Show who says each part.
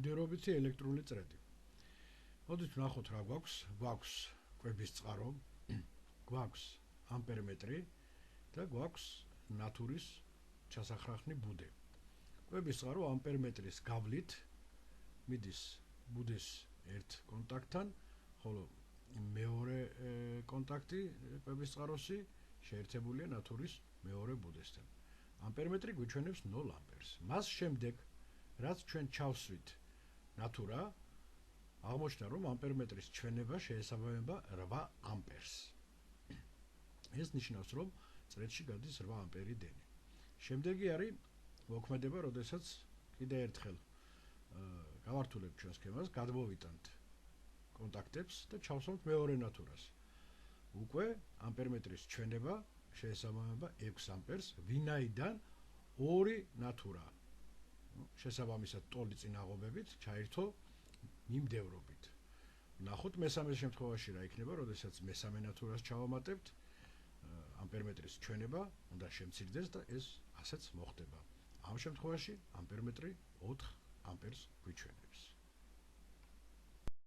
Speaker 1: მიმდევრობითი ელექტრული წრედი. მოდით ვნახოთ რა გვაქვს. გვაქვს კვების წყარო, გვაქვს ამპერმეტრი და გვაქვს ნატურის ჩასახრახნი ბუდე. კვების წყარო ამპერმეტრის გავლით მიდის ბუდეს ერთ კონტაქტთან, ხოლო მეორე კონტაქტი კვების წყაროსი შეერთებულია ნატურის მეორე ბუდესთან. ამპერმეტრი გვიჩვენებს 0 ამპერს. მას შემდეგ, რაც ჩვენ ჩავსვით ნატურა, აღმოჩნდა, რომ ამპერმეტრის ჩვენება შეესაბამება 8 ამპერს. ეს ნიშნავს, რომ წრედში გადის 8 ამპერი დენი. შემდეგი არის მოქმედება, როდესაც კიდე ერთხელ გავართულებთ ჩვენ სქემას, გადმოვიტანთ კონტაქტებს და ჩავსვამთ მეორე ნატურას. უკვე ამპერმეტრის ჩვენება შეესაბამება 6 ამპერს, ვინაიდან ორი ნატურა შესაბამისად ტოლი წინაღობებით ჩაერთო მიმდევრობით. ნახოთ მესამე შემთხვევაში რა იქნება, როდესაც მესამე ნატურას ჩავამატებთ, ამპერმეტრის ჩვენება უნდა შემცირდეს და ეს ასეც მოხდება. ამ შემთხვევაში ამპერმეტრი 4 ამპერს გვიჩვენებს.